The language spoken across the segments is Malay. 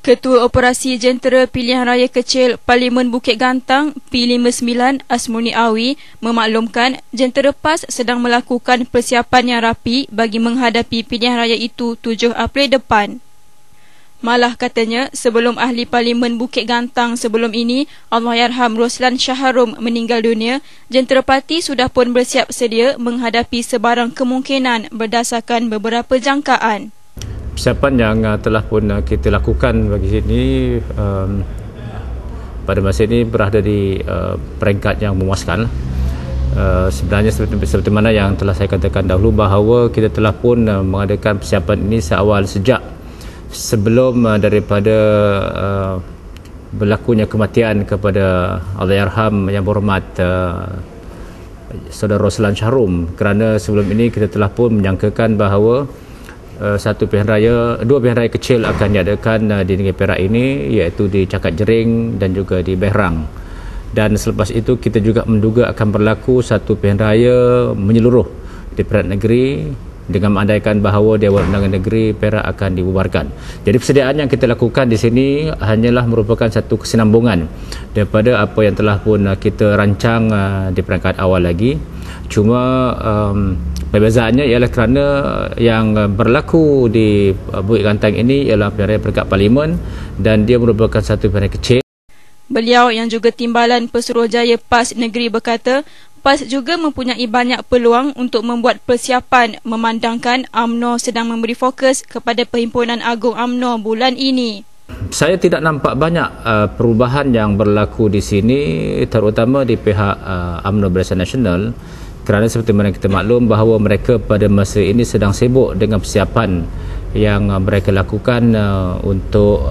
Ketua Operasi Jentera Pilihan Raya Kecil Parlimen Bukit Gantang P59 Asmuni Awi memaklumkan jentera PAS sedang melakukan persiapan yang rapi bagi menghadapi pilihan raya itu 7 April depan. Malah katanya, sebelum ahli Parlimen Bukit Gantang sebelum ini, Allahyarham Roslan Shaharum meninggal dunia, jentera parti sudah pun bersiap sedia menghadapi sebarang kemungkinan berdasarkan beberapa jangkaan. Persiapan yang telah pun kita lakukan bagi sini pada masa ini berada di peringkat yang memuaskan. Sebenarnya seperti mana yang telah saya katakan dahulu bahawa kita telah pun mengadakan persiapan ini sejak sebelum daripada berlakunya kematian kepada Allahyarham yang berhormat Saudara Roslan Shaharum, kerana sebelum ini kita telah pun menyangkakan bahawa dua pilihan raya kecil akan diadakan di Negeri Perak ini, iaitu di Cakap Jering dan juga di Berang. Dan selepas itu kita juga menduga akan berlaku satu pilihan raya menyeluruh di Perak Negeri dengan mengandaikan bahawa Dewan Undangan Negeri Perak akan dibubarkan. Jadi persediaan yang kita lakukan di sini hanyalah merupakan satu kesinambungan daripada apa yang telah pun kita rancang di peringkat awal lagi. Cuma perbezaannya ialah kerana yang berlaku di Bukit Gantang ini ialah pilihan raya peringkat Parlimen dan dia merupakan satu pilihan raya kecil. Beliau yang juga Timbalan Pesuruhjaya PAS Negeri berkata, PAS juga mempunyai banyak peluang untuk membuat persiapan memandangkan UMNO sedang memberi fokus kepada Perhimpunan Agung UMNO bulan ini. Saya tidak nampak banyak perubahan yang berlaku di sini, terutama di pihak UMNO Barisan Nasional, kerana seperti mana kita maklum bahawa mereka pada masa ini sedang sibuk dengan persiapan yang mereka lakukan untuk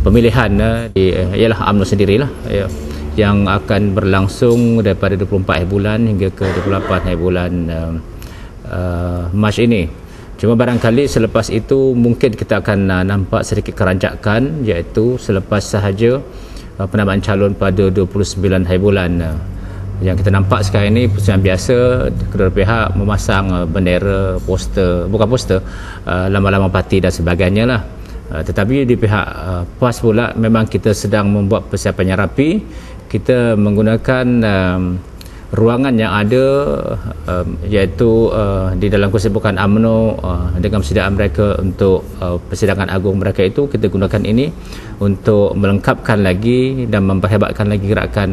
pemilihan ialah UMNO sendirilah yang akan berlangsung daripada 24 bulan hingga ke 28 bulan Mac ini. Cuma barangkali selepas itu mungkin kita akan nampak sedikit keranjakan, iaitu selepas sahaja penambahan calon pada 29 bulan. Yang kita nampak sekarang ini persiapan biasa, kedua pihak memasang bendera, lama-lama parti dan sebagainya lah. Tetapi di pihak PAS pula memang kita sedang membuat persiapan yang rapi. Kita menggunakan ruangan yang ada iaitu di dalam kesibukan UMNO dengan persediaan mereka untuk persidangan agung mereka itu, kita gunakan ini untuk melengkapkan lagi dan memperhebatkan lagi gerakan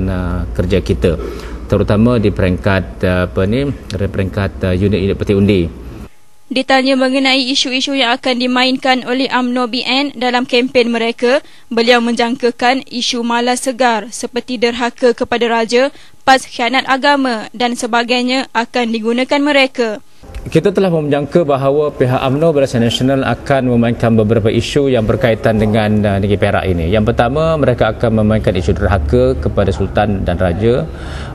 kerja kita, terutama di peringkat unit-unit peti undi. Ditanya mengenai isu-isu yang akan dimainkan oleh UMNO BN dalam kempen mereka, beliau menjangkakan isu malas segar seperti derhaka kepada raja, PAS khianat agama dan sebagainya akan digunakan mereka. Kita telah menjangka bahawa pihak UMNO Barisan Nasional akan memainkan beberapa isu yang berkaitan dengan Negeri Perak ini. Yang pertama, mereka akan memainkan isu derhaka kepada Sultan dan Raja.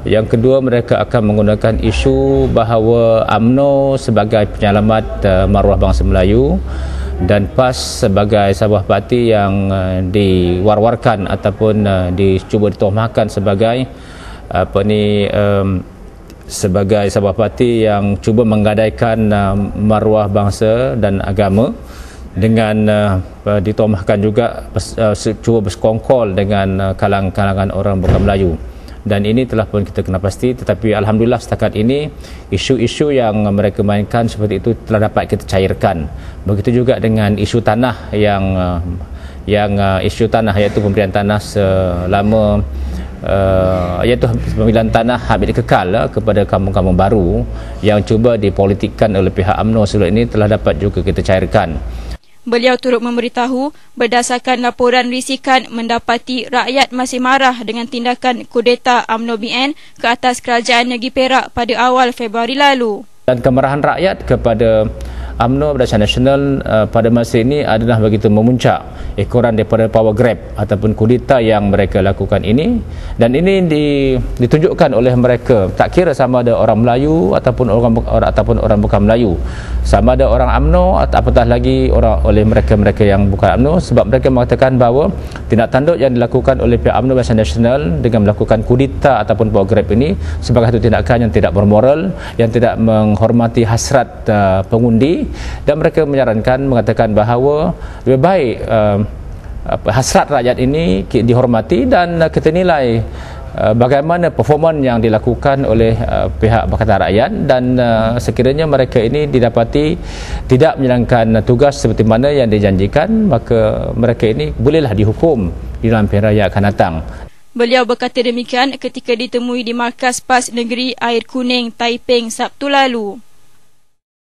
Yang kedua, mereka akan menggunakan isu bahawa UMNO sebagai penyelamat maruah bangsa Melayu dan PAS sebagai sebuah parti yang diwar-warkan ataupun dicuba dituhmahkan sebagai sebagai sebuah parti yang cuba menggadaikan maruah bangsa dan agama dengan dituhmahkan juga cuba bersekongkol dengan kalangan orang bukan Melayu. Dan ini telah pun kita kena pasti, tetapi alhamdulillah setakat ini isu-isu yang mereka mainkan seperti itu telah dapat kita cairkan. Begitu juga dengan isu tanah isu tanah iaitu pemberian tanah selama iaitu pemilihan tanah habis kekal kepada kampung-kampung baru yang cuba dipolitikkan oleh pihak UMNO sebelum ini telah dapat juga kita cairkan. Beliau turut memberitahu berdasarkan laporan risikan mendapati rakyat masih marah dengan tindakan kudeta UMNO BN ke atas kerajaan Negeri Perak pada awal Februari lalu. Dan kemarahan rakyat kepada UMNO Barisan Nasional pada masa ini adalah begitu memuncak ekoran daripada power grab ataupun kudeta yang mereka lakukan ini, dan ini ditunjukkan oleh mereka, tak kira sama ada orang Melayu ataupun orang bukan Melayu, sama ada orang UMNO apatah lagi oleh mereka yang bukan UMNO, sebab mereka mengatakan bahawa tindak tanduk yang dilakukan oleh pihak UMNO Barisan Nasional dengan melakukan kudeta ataupun power grab ini sebagai satu tindakan yang tidak bermoral, yang tidak menghormati hasrat pengundi, dan mereka menyarankan mengatakan bahawa lebih baik hasrat rakyat ini dihormati dan kita nilai bagaimana performan yang dilakukan oleh pihak Pakatan Rakyat, dan sekiranya mereka ini didapati tidak menjalankan tugas seperti mana yang dijanjikan, maka mereka ini bolehlah dihukum di dalam pilihan raya akan datang. Beliau berkata demikian ketika ditemui di Markas PAS Negeri Air Kuning, Taiping, Sabtu lalu.